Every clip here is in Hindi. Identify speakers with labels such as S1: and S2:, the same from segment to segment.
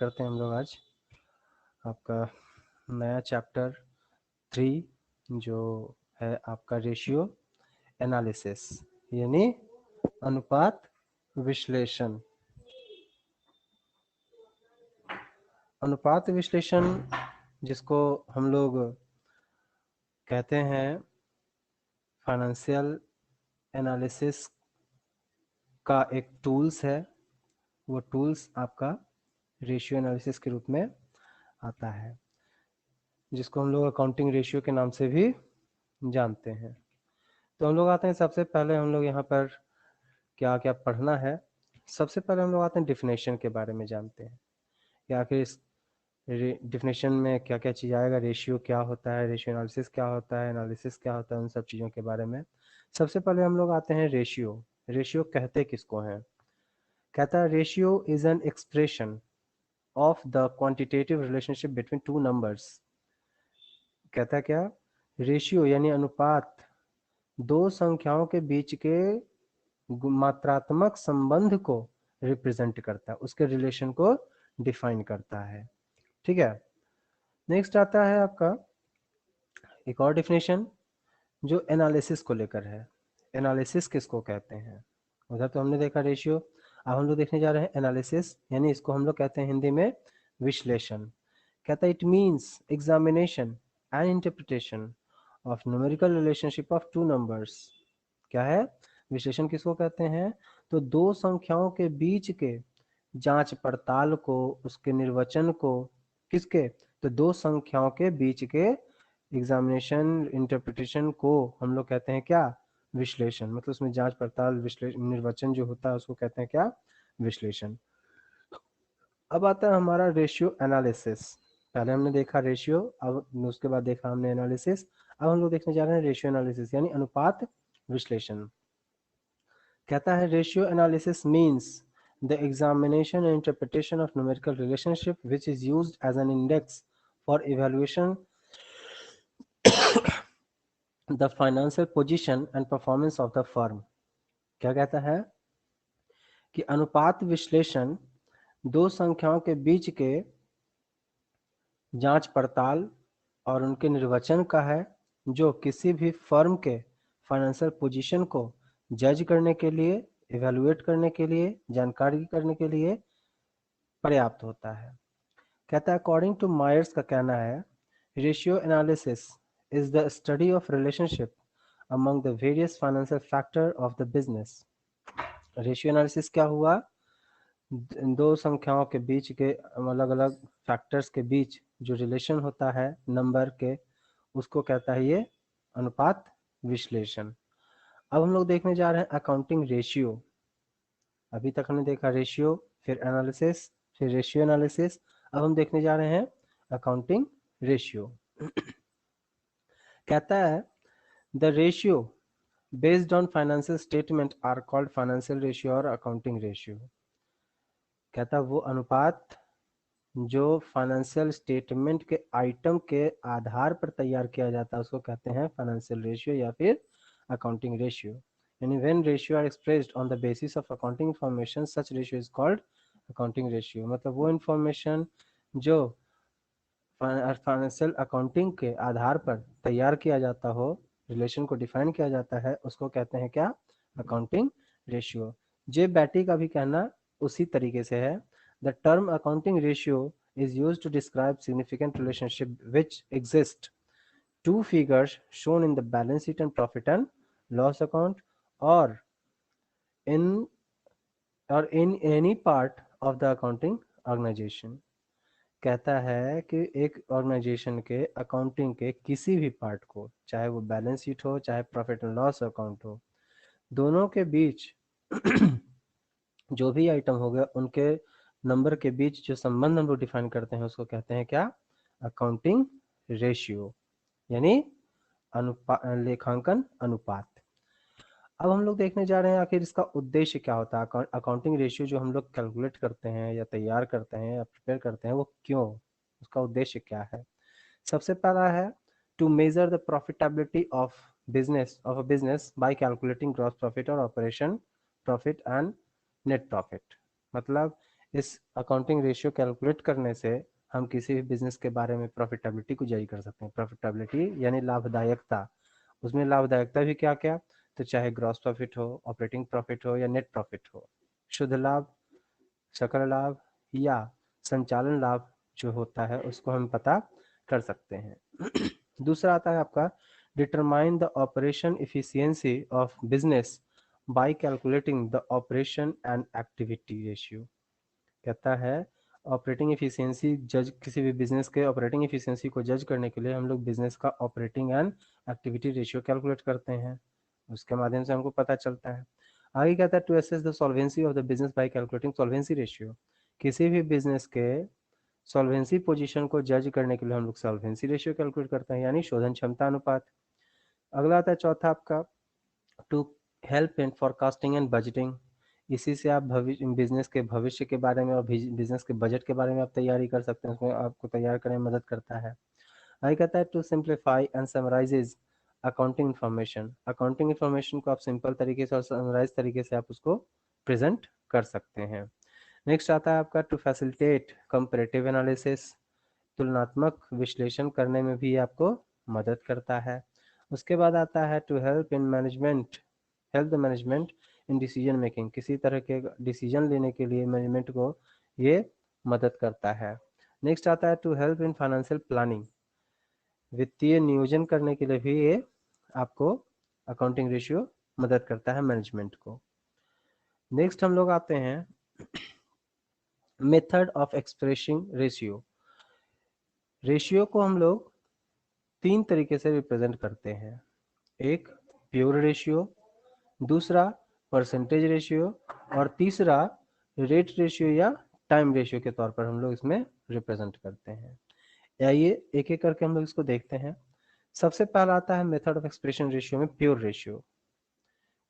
S1: करते हैं हम लोग आज आपका नया चैप्टर 3 जो है आपका रेशियो एनालिसिस यानी अनुपात विश्लेषण। अनुपात विश्लेषण जिसको हम लोग कहते हैं फाइनेंशियल एनालिसिस का एक टूल्स है, वो टूल्स आपका रेशियो एनालिसिस के रूप में आता है, जिसको हम लोग अकाउंटिंग रेशियो के नाम से भी जानते हैं। तो हम लोग आते हैं, सबसे पहले हम लोग यहाँ पर क्या क्या पढ़ना है। सबसे पहले हम लोग आते हैं डिफिनेशन के बारे में जानते हैं कि आखिर इस डिफिनेशन में क्या क्या चीज़ आएगा, रेशियो क्या होता है, रेशियो एनालिसिस क्या होता है, एनालिसिस क्या होता है, उन सब चीज़ों के बारे में। सबसे पहले हम लोग आते हैं रेशियो। रेशियो कहते किसको हैं? कहता है ratio is an expression of the quantitative relationship between two numbers. कहता है क्या? रेशियो यानी अनुपात दो संख्याओं के बीच के मात्रात्मक संबंध को रिप्रेजेंट करता है, उसके रिलेशन को डिफाइन करता है। ठीक है, नेक्स्ट आता है आपका एक और डिफिनेशन जो एनालिसिस को लेकर है। एनालिसिस किसको कहते हैं? उधर तो हमने देखा रेशियो, अब हम लोग देखने जा रहे हैं एनालिसिस, यानी इसको हम लोग कहते हैं हिंदी में विश्लेषण। कहता है it means examination and interpretation of numerical relationship of two numbers. क्या है? विश्लेषण किसको कहते हैं? तो दो संख्याओं के बीच के जांच पड़ताल को, उसके निर्वचन को, किसके? तो दो संख्याओं के बीच के एग्जामिनेशन इंटरप्रिटेशन को हम लोग कहते हैं क्या? विश्लेषण। मतलब उसमें जांच पड़ताल, विश्लेषण, निर्वचन जो होता है उसको कहते हैं क्या? विश्लेषण। अब आता है हमारा रेशियो एनालिसिस। पहले हमने देखा रेशियो, अब उसके बाद देखा हमने एनालिसिस। अब हम लोग देखने जा रहे हैं रेशियो एनालिसिस यानी अनुपात विश्लेषण। कहता है ratio analysis means the examination and interpretation of numerical relationship which is used as an index for evaluation the financial position and performance of the firm। क्या कहता है कि अनुपात विश्लेषण दो संख्याओं के बीच के जांच पड़ताल और उनके निर्वचन का है, जो किसी भी फर्म के फाइनेंशियल पोजीशन को जज करने के लिए, इवेलुएट करने के लिए, जानकारी करने के लिए पर्याप्त होता है। कहता है अकॉर्डिंग टू मायर्स का कहना है ratio analysis is the study of relationship among the various financial factor of the business. Ratio analysis क्या हुआ? दो संख्याओं के बीच के अलग अलग फैक्टर्स के बीच जो रिलेशन होता है नंबर के, उसको कहता है ये अनुपात विश्लेषण। अब हम लोग देखने जा रहे हैं अकाउंटिंग रेशियो। अभी तक हमने देखा रेशियो, फिर एनालिसिस, फिर रेशियो एनालिसिस। अब हम देखने जा रहे हैं अकाउंटिंग रेशियो। कहता है the ratio based on financial statement are called financial ratio और अकाउंटिंग रेशियो। कहता है वो अनुपात जो फाइनेंशियल स्टेटमेंट के आइटम के आधार पर तैयार किया जाता है उसको कहते हैं फाइनेंशियल रेशियो या फिर अकाउंटिंग रेशियो। यानी when ratio are expressed on the basis of accounting information such ratio is called accounting ratio. मतलब वो इंफॉर्मेशन जो फाइनेंशियल अकाउंटिंग के आधार पर तैयार किया जाता हो, रिलेशन को डिफाइन किया जाता है, उसको कहते हैं क्या? Accounting ratio. जे बैटी का भी कहना उसी तरीके से है। The term accounting ratio is used to describe significant relationship which exist two figures shown in the balance sheet and profit and loss account or in in any part of the accounting organization। कहता है कि एक ऑर्गेनाइजेशन के अकाउंटिंग के किसी भी पार्ट को, चाहे वो बैलेंस शीट हो चाहे प्रॉफिट एंड लॉस अकाउंट हो, दोनों के बीच जो भी आइटम हो गया उनके नंबर के बीच जो संबंध हम लोग डिफाइन करते हैं उसको कहते हैं क्या? अकाउंटिंग रेशियो यानी लेखांकन अनुपात। अब हम लोग देखने जा रहे हैं आखिर इसका उद्देश्य क्या होता है। अकाउंटिंग रेशियो जो हम लोग कैलकुलेट करते हैं या तैयार करते हैं या प्रिपेयर करते हैं वो क्यों, उसका उद्देश्य क्या है? सबसे पहला है to measure the profitability of a business by calculating gross profit और operation profit and net profit. मतलब इस अकाउंटिंग रेशियो कैलकुलेट करने से हम किसी भी बिजनेस के बारे में प्रॉफिटेबिलिटी को जज कर सकते हैं। प्रॉफिटेबिलिटी यानी लाभदायकता, उसमें लाभदायकता भी क्या क्या, तो चाहे ग्रॉस प्रॉफिट हो, ऑपरेटिंग प्रॉफिट हो या नेट प्रॉफिट हो, शुद्ध लाभ, सकल लाभ या संचालन लाभ जो होता है उसको हम पता कर सकते हैं। दूसरा आता है आपका determine the operation efficiency of business by calculating the operation and activity ratio. कहता है ऑपरेटिंग इफिशियंसी जज, किसी भी बिजनेस के ऑपरेटिंग इफिशियंसी को जज करने के लिए हम लोग बिजनेस का operating and activity ratio calculate करते हैं, उसके माध्यम से हमको पता चलता है। आगे कहता है to assess the solvency of the business by calculating solvency ratio. किसी भी बिजनेस के सॉल्वेंसी पोजीशन को जज करने के लिए हम लोग सॉल्वेंसी रेशियो कैलकुलेट करते हैं, यानी शोधन क्षमता अनुपात। अगला आता है चौथा आपका to help in forecasting and budgeting. इसी से आप भविष्य, बिजनेस के भविष्य के बारे में और बिजनेस के बजट के बारे में आप तैयारी कर सकते हैं, उसमें आपको तैयार करने में मदद करता है। आगे कहता है to simplify and summarises accounting information. Accounting information को आप सिंपल तरीके से और समराइज तरीके से आप उसको प्रेजेंट कर सकते हैं। नेक्स्ट आता है आपका टू फैसिलिटेट कंपैरेटिव एनालिसिस। तुलनात्मक विश्लेषण करने में भी आपको मदद करता है। उसके बाद आता है to help in management, help the management in decision making. किसी तरह के डिसीजन लेने के लिए मैनेजमेंट को ये मदद करता है। नेक्स्ट आता है to help in financial planning. वित्तीय नियोजन करने के लिए भी ये आपको अकाउंटिंग रेशियो मदद करता है मैनेजमेंट को। नेक्स्ट हम लोग आते हैं method of expressing ratio. Ratio को हम लोग तीन तरीके से रिप्रेजेंट करते हैं, एक प्योर रेशियो, दूसरा परसेंटेज रेशियो और तीसरा रेट रेशियो या टाइम रेशियो के तौर पर हम लोग इसमें रिप्रेजेंट करते हैं। आइए एक एक करके हम लोग इसको देखते हैं। सबसे पहला आता है मेथड ऑफ एक्सप्रेशन रेशियो में प्योर रेशियो।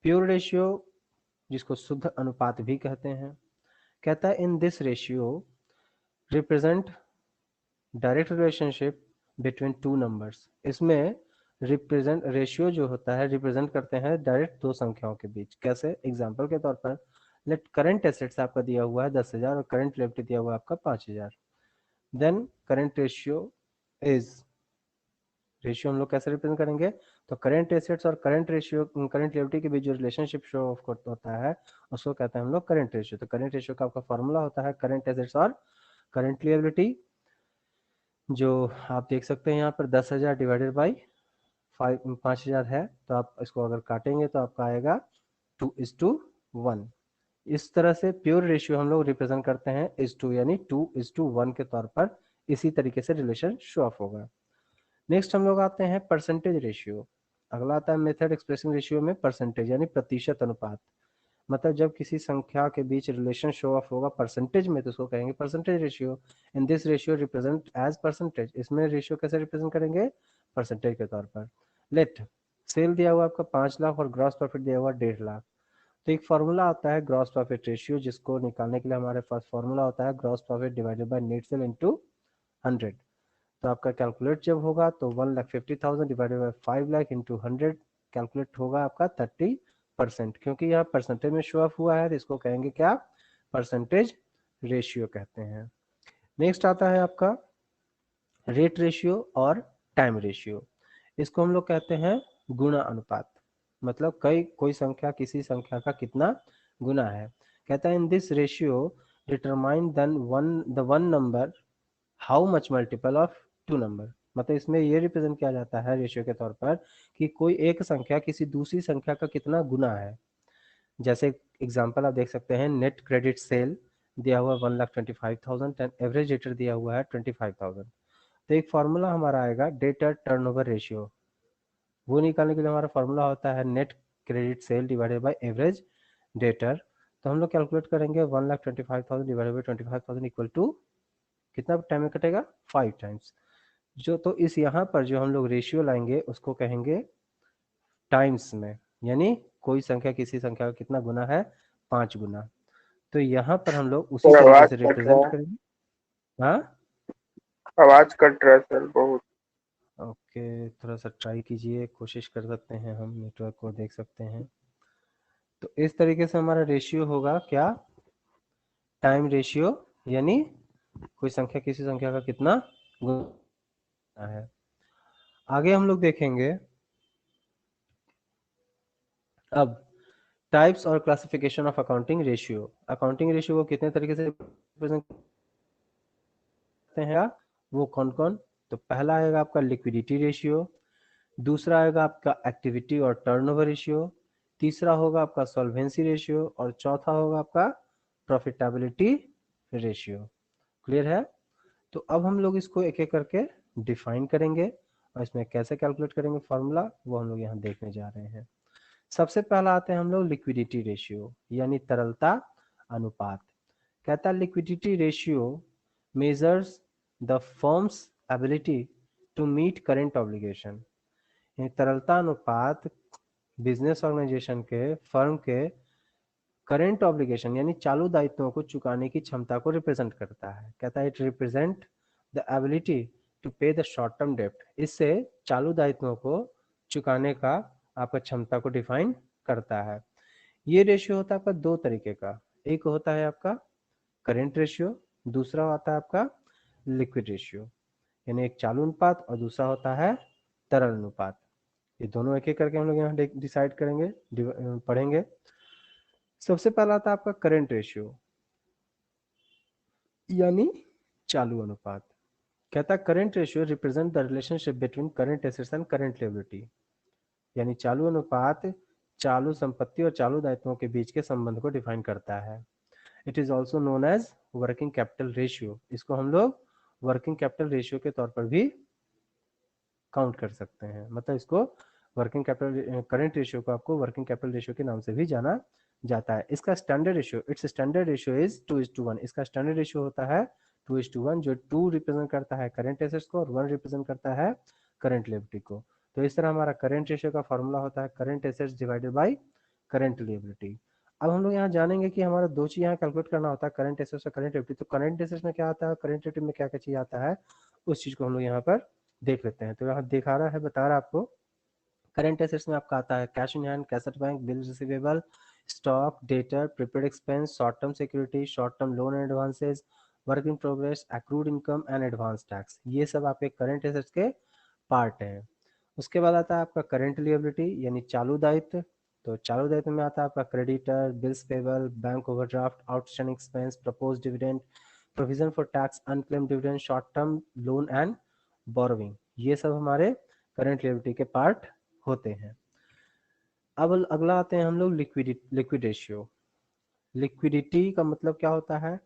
S1: प्योर रेशियो जिसको शुद्ध अनुपात भी कहते हैं, कहता है in this ratio represent direct relationship between two numbers. इसमें रिप्रेजेंट रेशियो जो होता है रिप्रेजेंट करते हैं डायरेक्ट दो संख्याओं के बीच। कैसे? एग्जांपल के तौर पर लेट करंट एसेट्स आपका दिया हुआ है 10,000 और करंट लिएबिलिटी दिया हुआ है आपका 5,000। Then current ratio is, ratio हम लोग कैसे रिप्रेजेंट करेंगे, तो करंट एसेट्स और करंट रेशियो, करंट लिएबिलिटी के बीच जो रिलेशनशिप शो ऑफ होता है उसको कहते हैं हम लोग करंट रेशियो। तो करंट रेशियो का आपका फॉर्मूला होता है करंट एसेट्स और करंट लिएबिलिटी, जो आप देख सकते हैं यहाँ पर 10,000 डिवाइडेड बाई 5,000 है, तो आप इसको अगर काटेंगे तो आपका आएगा 2:1। इस तरह से प्योर रेशियो हम लोग रिप्रेजेंट करते हैं इस टू, यानी 2:1 के तौर पर। इसी तरीके से रिलेशन शो ऑफ होगा। नेक्स्ट हम लोग आते हैं परसेंटेज रेशियो। अगला आता है मेथड एक्सप्रेसिंग रेशियो में परसेंटेज यानी प्रतिशत अनुपात। मतलब जब किसी संख्या के बीच रिलेशन शो ऑफ होगा परसेंटेज में तो उसको कहेंगे percentage ratio. In this ratio represent as percentage. इसमें रेशियो कैसे रिप्रेजेंट करेंगे, परसेंटेज के तौर पर। लेट सेल दिया हुआ आपका 5 लाख और ग्रॉस प्रॉफिट दिया हुआ 1.5 लाख। तो एक फॉर्मूला आता है ग्रॉस प्रॉफिट रेशियो, जिसको निकालने के लिए हमारे पास फॉर्मूला होता है gross profit divided by net cell into 100। तो आपका कैलकुलेट जब होगा तो 1,50,000 divided by 5 lakh into 100 calculate होगा आपका 30%। क्योंकि यहाँ परसेंटेज में शो ऑफ हुआ है तो इसको कहेंगे क्या, परसेंटेज रेशियो कहते हैं। नेक्स्ट आता है आपका रेट रेशियो और टाइम रेशियो। इसको हम लोग कहते हैं गुणा अनुपात। मतलब कोई संख्या किसी संख्या का कितना गुना है। कहता है in this ratio determine the one number how much multiple of two number. मतलब इसमें ये रिप्रेजेंट किया जाता है रेशियो के तौर पर कि कोई एक संख्या किसी दूसरी संख्या का कितना गुना है। जैसे एग्जांपल आप देख सकते हैं नेट क्रेडिट सेल दिया हुआ 1,25,000 एंड एवरेज डेटर दिया हुआ है 25,000। तो एक फार्मूला हमारा आएगा डेटर टर्नओवर रेशियो। वो निकालने के लिए हमारा फार्मूला होता है net credit cell divided by average debtor. तो हम लोग कैलकुलेट करेंगे 1,25,000 डिवाइडेड बाय 25,000 इक्वल टू कितना टाइम में कटेगा, 5 टाइम्स। जो तो इस यहाँ पर जो हम लोग रेशियो लाएंगे उसको कहेंगे टाइम्स में, यानी कोई संख्या किसी संख्या का कितना गुना है, 5 गुना। तो यहाँ पर हम लोग उसी
S2: सर
S1: तरीके
S2: आवाज
S1: से
S2: कट रहा
S1: रिप्रेजेंट
S2: है।
S1: करेंगे। हाँ
S2: आवाज कट रहा है सर बहुत।
S1: ओके, थोड़ा सा ट्राई कीजिए, कोशिश कर सकते हैं हम, नेटवर्क को देख सकते हैं। तो इस तरीके से हमारा रेशियो होगा क्या, टाइम रेशियो, यानी कोई संख्या किसी संख्या का कितना गुना है। आगे हम लोग देखेंगे अब टाइप्स और classification of accounting ratio. Accounting ratio को कितने तरीके से रिप्रेजेंट करते हैं, वो कौन कौन? तो पहला आएगा आपका लिक्विडिटी रेशियो, दूसरा आएगा आपका एक्टिविटी और टर्नओवर रेशियो, तीसरा होगा आपका सॉल्वेंसी रेशियो, और चौथा होगा आपका प्रॉफिटेबिलिटी रेशियो। क्लियर है? तो अब हम लोग इसको एक एक करके डिफाइन करेंगे और इसमें कैसे कैलकुलेट करेंगे फॉर्मूला, वो हम लोग यहाँ देखने जा रहे हैं। सबसे पहला आते हैं हम लोग लिक्विडिटी रेशियो, यानी तरलता अनुपात। कहता है liquidity ratio measures the firm's ability to meet current obligation. तरलता अनुपात बिजनेस ऑर्गेनाइजेशन के, फर्म के करेंट ऑब्लिगेशन यानी चालू दायित्वों को चुकाने की क्षमता को रिप्रेजेंट करता है। कहता है it represent the ability to pay the short term डेप्ट। इससे चालू दायित्वों को चुकाने का आपका क्षमता को डिफाइन करता है। ये रेशियो होता है आपका दो तरीके का, एक होता है आपका करेंट रेशियो, दूसरा होता है आपका लिक्विड रेशियो, यानी एक चालू अनुपात और दूसरा होता है तरल अनुपात। ये दोनों एक एक करके हम लोग यहाँ डिसाइड करेंगे, पढ़ेंगे। सबसे पहला आता है आपका करंट रेशियो, यानी चालू अनुपात। कहता है current ratio represent the relationship between current assets and current liability, यानी चालू अनुपात चालू संपत्ति और चालू दायित्वों के बीच के संबंध को डिफाइन करता है। It is also known as working capital ratio. इसको हम लोग वर्किंग कैपिटल रेशियो के तौर पर भी काउंट कर सकते हैं, मतलब इसको वर्किंग कैपिटल करंट रेशियो को आपको वर्किंग कैपिटल रेशियो के नाम से भी जाना जाता है। इसका standard ratio, it's standard ratio is 2:1। इसका स्टैंडर्ड रेशियो होता है 2:1, जो 2 रिप्रेजेंट करता है करंट एसेट्स को और 1 रिप्रेजेंट करता है करंट लिएबिलिटी को। तो इस तरह हमारा करंट रेशियो का फॉर्मूला होता है current assets divided by current liability. अब हम लोग यहाँ जानेंगे कि हमारा दो चीज यहाँ कैलकुलेट करना होता है, करंट एसेट्स और करंट लिएबिलिटी। तो करंट एसेट्स में क्या आता है, करंट लिएबिलिटी में क्या क्या चीज आता है, उस चीज को हम लोग यहाँ पर देख लेते हैं। तो यहाँ दिखा रहा है, बता रहा है आपको करंट एसेट्स में आपका आता है cash in hand, cash at bank, bill receivable, stock, debtor, prepaid expense, short term security, short term loan and advances, work in progress, accrued income and advance tax. ये सब आपके करंट एसेट्स के पार्ट हैं। उसके बाद आता है आपका करंट लिएबिलिटी, यानी चालू दायित्व। तो चालू दायित्व में आता है आपका creditor, bills payable, bank overdraft, outstanding expense, propose dividend, provision for tax, unclaim dividend, short term loan and borrowing. ये सब हमारे करंट लिएबिलिटी के पार्ट होते हैं। अब अगला आते हैं हम लोग लिक्विड रेशियो। लिक्विडिटी का मतलब क्या होता है,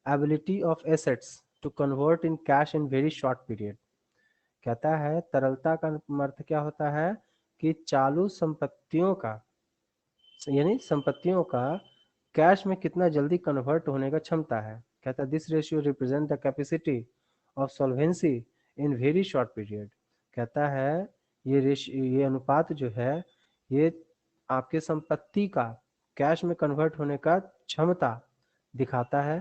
S1: ability of assets to convert in cash in very short period. कहता है तरलता का अर्थ क्या होता है कि चालू संपत्तियों का, यानी संपत्तियों का कैश में कितना जल्दी कन्वर्ट होने का क्षमता है। कहता है this ratio represent the capacity of solvency in very short period. कहता है ये अनुपात जो है ये आपके संपत्ति का कैश में कन्वर्ट होने का क्षमता दिखाता है,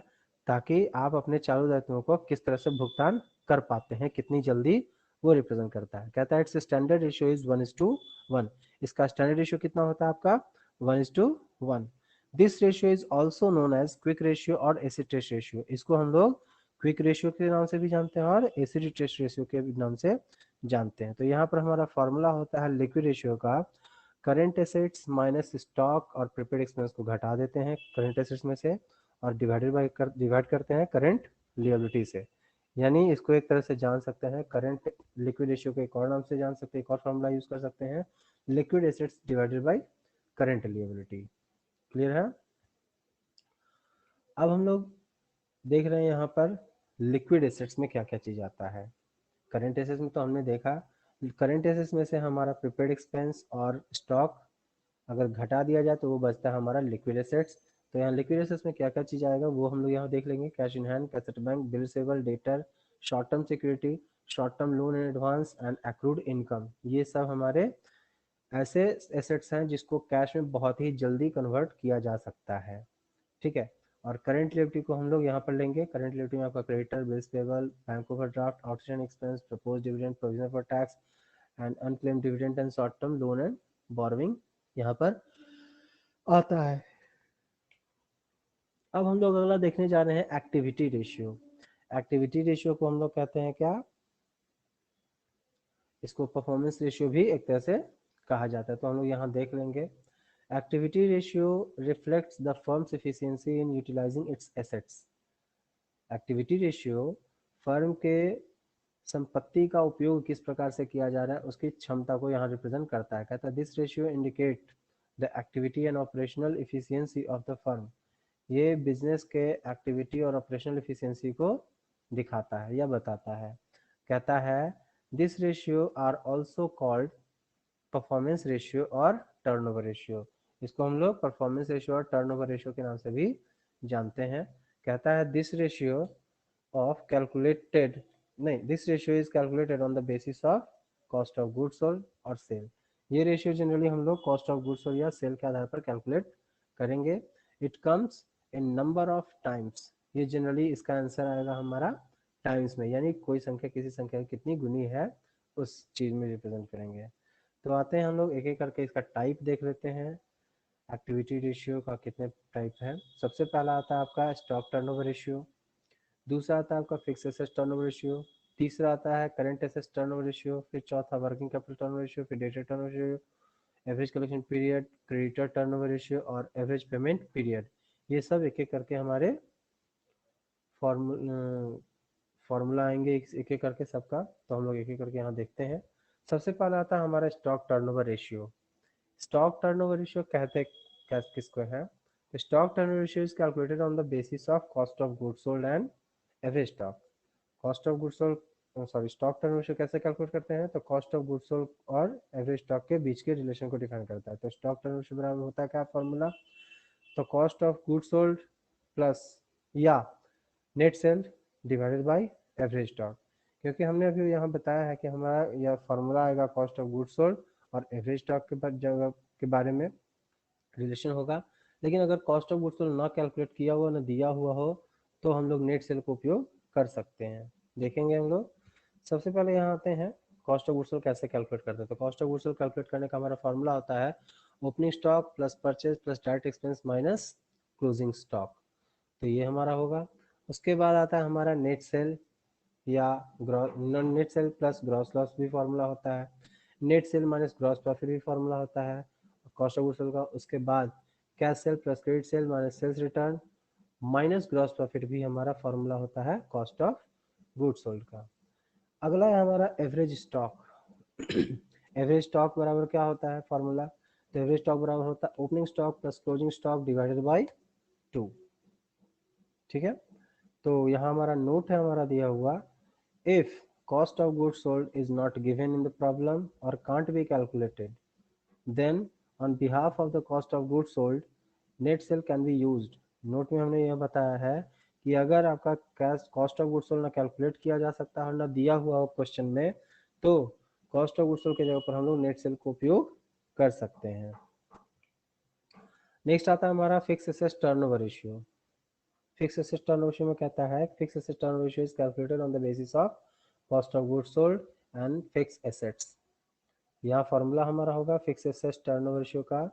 S1: ताकि आप अपने चालू दायित्वों को किस तरह से भुगतान कर पाते हैं, कितनी जल्दी, वो रिप्रेजेंट करता है। कहता है इट्स स्टैंडर्ड रेशियो इज 1:1। इसका स्टैंडर्ड रेशियो कितना होता है आपका 1:1। This ratio is also known as quick ratio और एसिड टेस्ट रेशियो। इसको हम लोग क्विक रेशियो के नाम से भी जानते हैं और एसिड टेस्ट रेशियो के नाम से जानते हैं। तो यहाँ पर हमारा फॉर्मूला होता है लिक्विड रेशियो का, करंट एसेट्स माइनस स्टॉक और प्रीपेड एक्सपेंस को घटा देते हैं करंट एसेट्स में से और डिवाइड करते हैं करंट लिएबिलिटी से। यानी इसको एक तरह से जान सकते हैं करंट लिक्विड रेशियो को एक और नाम से जान सकते हैं, एक और फॉर्मूला यूज कर सकते हैं, liquid assets divided by current liability. Clear है? अब हम लोग देख रहे हैं यहाँ पर लिक्विड एसेट्स में क्या क्या चीज आता है। करंट एसेट्स में तो हमने देखा, करंट एसेट्स में से हमारा प्रीपेड एक्सपेंस और स्टॉक अगर घटा दिया जाए तो वो बचता है हमारा लिक्विड एसेट्स। तो यहाँ लिक्विड एसेट्स में क्या क्या चीज आएगा वो हम लोग यहाँ देख लेंगे, cash in hand, cash at bank, bill receivable, debtor, short term security, short term loan and advance and accrued income. ये सब हमारे ऐसे एसेट्स हैं जिसको कैश में बहुत ही जल्दी कन्वर्ट किया जा सकता है। ठीक है? और करंट लिएबिलिटी को हम लोग यहाँ पर लेंगे। करंट लिएबिलिटी में आपका creditor, bills payable, bank overdraft, outstanding expense, propose dividend, provision for tax and unclaim dividend and short term loan and borrowing यहाँ पर आता है। अब हम लोग अगला देखने जा रहे हैं एक्टिविटी रेशियो। एक्टिविटी रेशियो को हम लोग कहते हैं क्या, इसको परफॉर्मेंस रेशियो भी एक तरह से कहा जाता है। तो हम लोग यहाँ देख लेंगे, activity ratio reflects the firm's efficiency in utilising its assets. Activity ratio firm के संपत्ति का उपयोग किस प्रकार से किया जा रहा है उसकी क्षमता को यहाँ रिप्रेजेंट करता है। कहता है this ratio indicate the activity and operational efficiency of the firm. ये बिजनेस के एक्टिविटी और ऑपरेशनल एफिशिएंसी को दिखाता है या बताता है। कहता है this ratio are also called performance ratio और टर्नओवर रेशियो। इसको हम लोग परफॉर्मेंस रेशियो और टर्नओवर रेशियो के नाम से भी जानते हैं। कहता है दिस रेशियो ऑफ कैलकुलेटेड नहीं this ratio is calculated on the basis of cost of goods sold और सेल। ये रेशियो जनरली हम लोग कॉस्ट ऑफ गुड्स सोल्ड या सेल के आधार पर कैलकुलेट करेंगे। It comes in number of times. ये जनरली इसका आंसर आएगा हमारा टाइम्स में, यानी कोई संख्या किसी संख्या की कितनी गुनी है उस चीज में रिप्रेजेंट करेंगे। तो आते हैं हम लोग एक एक करके इसका टाइप देख लेते हैं। एक्टिविटी रेशियो का कितने टाइप है। सबसे पहला आता है आपका स्टॉक टर्नओवर रेशियो, दूसरा आता है आपका फिक्स एसेट टर्नओवर रेशियो, तीसरा आता है करंट एसेट टर्नओवर रेशियो, फिर चौथा वर्किंग कैपिटल टर्नओवर रेशियो, फिर debtor turnover ratio, average collection period, creditor turnover ratio और एवरेज पेमेंट पीरियड। ये सब एक एक करके हमारे फॉर्मूला आएंगे एक एक करके सबका। तो हम लोग एक एक करके यहाँ देखते हैं। सबसे पहला आता है हमारा stock turnover ratio. Stock turnover ratio कहते किसको है, तो stock turnover ratio is calculated on the basis of cost of goods sold and average stock. Cost of goods sold sorry stock turn ratio कैसे कैलकुलेट करते हैं, तो कॉस्ट ऑफ गुड्स सोल्ड और एवरेज स्टॉक के बीच के रिलेशन को डिफाइन करता है। तो स्टॉक टर्न रेशियो बराबर होता है क्या फॉर्मूला, तो cost of goods sold plus या net sale divided by average stock. क्योंकि हमने अभी यहाँ बताया है कि हमारा यह फॉर्मूला आएगा कॉस्ट ऑफ गुड्स सोल्ड और एवरेज स्टॉक के जगह के बारे में रिलेशन होगा। लेकिन अगर कॉस्ट ऑफ गुड्स सोल्ड ना कैलकुलेट किया हुआ ना दिया हुआ हो तो हम लोग नेट सेल का उपयोग कर सकते हैं। देखेंगे हम लोग। सबसे पहले यहाँ आते हैं कॉस्ट ऑफ गुड्स सोल्ड कैसे कैलकुलेट करते हैं। तो cost of goods sold calculate करने का हमारा फॉर्मूला होता है opening stock plus purchase plus direct expense minus closing stock. तो ये हमारा होगा। उसके बाद आता है हमारा नेट सेल या net cell plus gross loss भी फॉर्मूला होता है। Net cell minus gross profit भी फॉर्मूला होता है कॉस्ट ऑफ गुड्स सोल्ड का। उसके बाद cash sale plus credit sale minus sales return minus gross profit भी हमारा फॉर्मूला होता है कॉस्ट ऑफ गुड्स सोल्ड का। अगला है हमारा एवरेज स्टॉक। एवरेज स्टॉक बराबर क्या होता है फॉर्मूला, तो एवरेज स्टॉक बराबर होता है opening stock plus closing stock divided by 2। ठीक है, तो यहाँ हमारा नोट है हमारा दिया हुआ, if cost of goods sold is not given in the problem or can't be calculated, then on behalf of the cost of goods sold net sale can be used। Note में हमने यह बताया है कि अगर आपका cash cost of goods sold ना कैलकुलेट किया जा सकता है और ना दिया हुआ हो क्वेश्चन में, तो कॉस्ट ऑफ गुड्स सोल्ड के जगह पर हम लोग नेट सेल का उपयोग कर सकते हैं। नेक्स्ट आता है हमारा fix asset turnover ratio. Fix asset turnover ratio में कहता है fix asset turnover ratio is calculated on the basis of cost of goods sold and fix assets. यहाँ फॉर्मूला हमारा होगा फिक्स एसेट्स टर्नओवर रेशियो का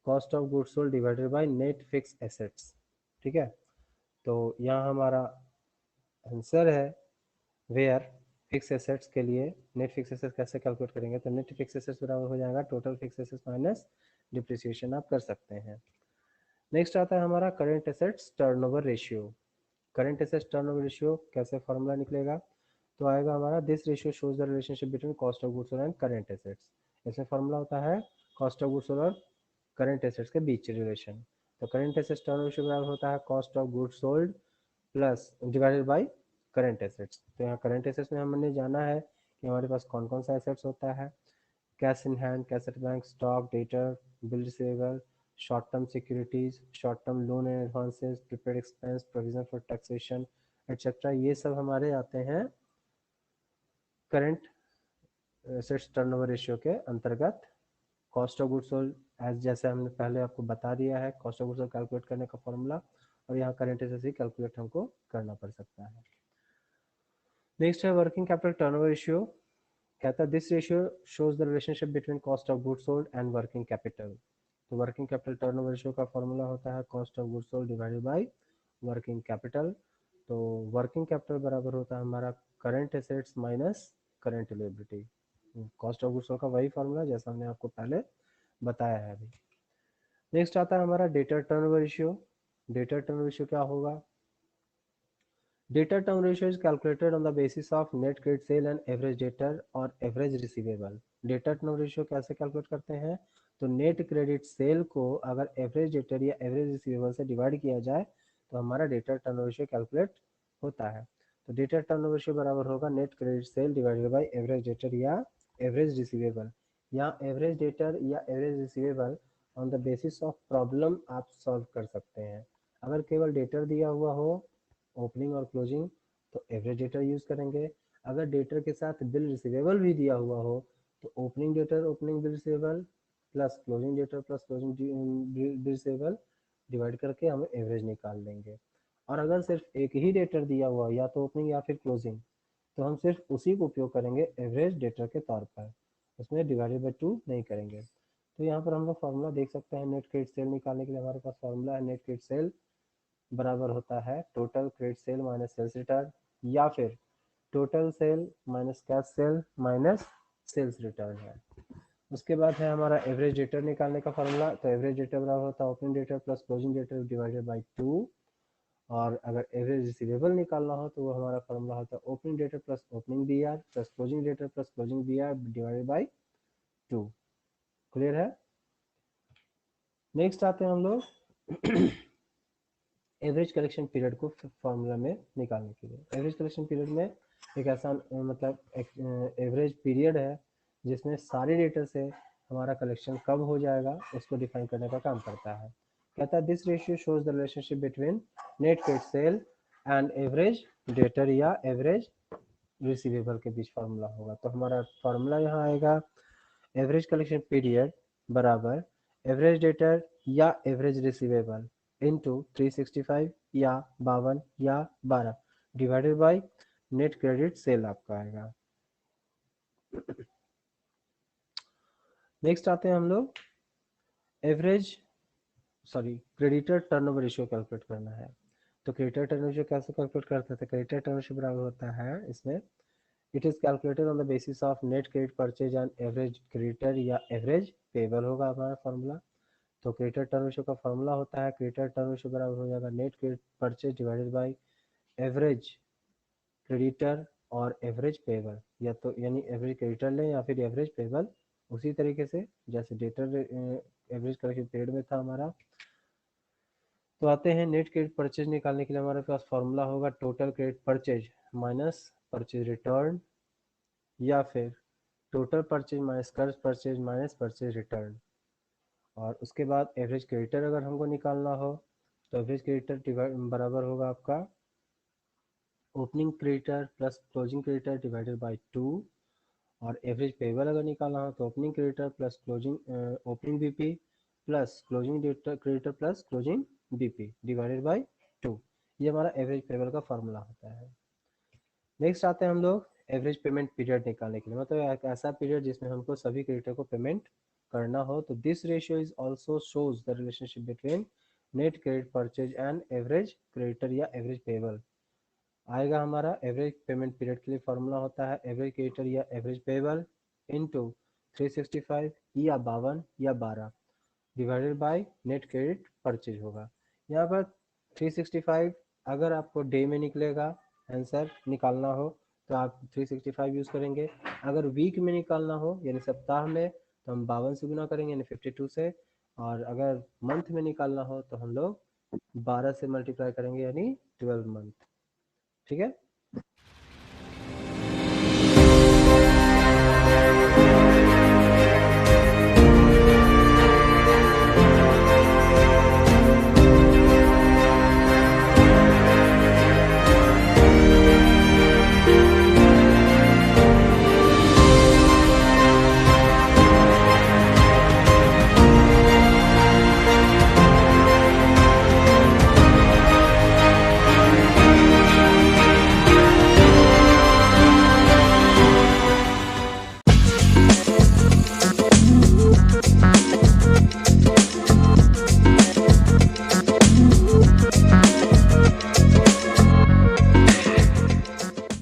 S1: cost of goods sold divided by net fix assets. ठीक है, तो यहाँ हमारा आंसर है वेयर फिक्स एसेट्स के लिए नेट फिक्स एसेट्स कैसे कैलकुलेट करेंगे, तो नेट फिक्स एसेट्स बराबर हो जाएगा total fix assets minus depreciation आप कर सकते हैं। नेक्स्ट आता है हमारा current assets turnover ratio. Current assets turnover ratio कैसे फॉर्मूला निकलेगा, तो आएगा हमारा this ratio shows the relationship between cost of goods sold and current assets. इसमें फॉर्मूला होता है कॉस्ट ऑफ गुड्स सोल्ड और करंट एसेट्स के बीच रिलेशन। तो करंट एसेट्स टर्नओवर रेशियो बराबर होता है cost of goods sold plus divided by current assets. तो यहाँ करंट एसेट्स में हमने जाना है कि हमारे पास कौन कौन सा एसेट्स होता है, cash in hand, cash at bank, stock, debtor, bill receivable, short term securities, short term loan and advances, prepaid expense, provision for taxation etcetera. ये सब हमारे आते हैं करंट एसेट्स टर्नओवर रेशियो के अंतर्गत। Cost of goods sold as जैसे हमने पहले आपको बता दिया है cost of goods sold calculate करने का फॉर्मूला, और यहाँ करंट एसेट्स ही कैलकुलेट हमको करना पड़ सकता है। नेक्स्ट है वर्किंग कैपिटल टर्नओवर रेशियो। कहता है this ratio shows the relationship between cost of goods sold and working capital. तो वर्किंग कैपिटल टर्नओवर रेशियो का फॉर्मूला होता है cost of goods sold divided by working capital. तो वर्किंग कैपिटल बराबर होता है हमारा current assets minus current liability. Cost of goods का वही फॉर्मूला जैसा हमने आपको पहले बताया है अभी। नेक्स्ट आता है हमारा debtor turnover ratio. Debtor turnover ratio क्या होगा? Debtor turn ratio is calculated on the basis of net credit sale and average debtor और average receivable. Debtor turn ratio कैसे कैलकुलेट करते हैं? तो नेट क्रेडिट सेल को अगर एवरेज डेटर या एवरेज रिसीवेबल से डिवाइड किया जाए तो हमारा डेटर टर्न रेशियो कैलकुलेट होता है। तो डेटर टर्न रेशियो बराबर होगा net credit cell divided by average debtor या एवरेज रिसीवेबल। यहाँ एवरेज डेटर या average receivable on the basis of problem आप सॉल्व कर सकते हैं। अगर केवल डेटर दिया हुआ हो ओपनिंग और क्लोजिंग तो एवरेज डेटर यूज करेंगे। अगर डेटर के साथ बिल रिसीवेबल भी दिया हुआ हो तो opening debtor opening bill receivable plus closing debtor plus closing bill receivable divide करके हम एवरेज निकाल लेंगे। और अगर सिर्फ एक ही डेटर दिया हुआ या तो ओपनिंग या फिर क्लोजिंग तो हम सिर्फ उसी को उपयोग करेंगे एवरेज डेटर के तौर पर, उसमें डिवाइडेड बाई 2 नहीं करेंगे। तो यहाँ पर हम लोग फार्मूला देख सकते हैं नेट क्रेडिट सेल निकालने के लिए हमारे पास फार्मूला है नेट क्रेडिट सेल बराबर होता है total credit sale minus sales return या फिर total sale minus cash sale minus sales return है। उसके बाद है हमारा एवरेज डेटर निकालने का फार्मूला। तो एवरेज डेटर बराबर होता है opening debtor plus closing debtor divided by 2। और अगर एवरेज रिसीवेबल निकालना हो तो वो हमारा फार्मूला होता है opening debtor plus opening B R plus closing debtor plus closing B R divided by 2। Clear है? नेक्स्ट आते हैं हम लोग एवरेज कलेक्शन पीरियड को फॉर्मूला में निकालने के लिए। एवरेज कलेक्शन पीरियड में एक ऐसा मतलब एवरेज पीरियड है जिसमें सारे डेटर से हमारा कलेक्शन कब हो जाएगा उसको डिफाइन करने का काम करता है। कहता है this ratio shows the relationship between net credit sale and average debtor या एवरेज रिसीवेबल के बीच फार्मूला होगा। तो हमारा फार्मूला यहाँ आएगा एवरेज कलेक्शन पीरियड बराबर एवरेज डेटर या एवरेज रिसीवेबल इंटू 365 या 52 या 12 divided by net credit cell आपका आएगा। नेक्स्ट आते हैं हम लोग क्रेडिटर टर्नओवर रेशियो कैलकुलेट करना है। तो क्रेडिटर टर्नओवर रेशियो कैसे कैलकुलेट करते हैं? क्रेडिटर टर्नओवर रेशियो बराबर होता है इसमें it is calculated on the basis of net credit purchase and average creditor या एवरेज पेबल होगा हमारा फॉर्मूला। तो क्रेडिटर टर्न रेशियो का फॉर्मूला होता है क्रेडिटर टर्न रेशियो बराबर हो जाएगा net credit purchase divided by average creditor और एवरेज पेबल, या तो यानी एवरेज क्रेडिटर लें या फिर एवरेज पेबल, उसी तरीके से जैसे डेटर एवरेज कलेक्शन पीरियड में था हमारा। तो आते हैं नेट क्रेडिट परचेज निकालने के लिए हमारे पास फॉर्मूला होगा total credit purchase minus purchase return या फिर टोटल परचेज माइनस कर्ज परचेज माइनस परचेज रिटर्न। और उसके बाद एवरेज क्रेडिटर अगर हमको निकालना हो तो एवरेज क्रेडिटर बराबर होगा आपका opening creditor plus closing creditor divided by 2। और एवरेज पेबल अगर निकालना हो तो opening creditor plus closing opening BP plus closing creditor plus closing BP divided by 2। ये हमारा एवरेज पेबल का फॉर्मूला होता है। नेक्स्ट आते हैं हम लोग एवरेज पेमेंट पीरियड निकालने के लिए, मतलब एक ऐसा पीरियड जिसमें हमको सभी क्रेडिटर को पेमेंट करना हो। तो this ratio is also shows the relationship between net credit purchase and average creditor या एवरेज पेबल। आएगा हमारा एवरेज पेमेंट पीरियड के लिए फॉर्मूला होता है एवरेज क्रेडिटर या एवरेज पेबल इनटू 365 या 52 या 12 divided by net credit purchase होगा। यहाँ पर 365 अगर आपको डे में निकलेगा आंसर निकालना हो तो आप 365 यूज़ करेंगे। अगर वीक में निकालना हो यानी सप्ताह में तो हम 52 से गुना करेंगे यानी 52 से। और अगर मंथ में निकालना हो तो हम लोग 12 से मल्टीप्लाई करेंगे यानी 12 मंथ। ठीक है।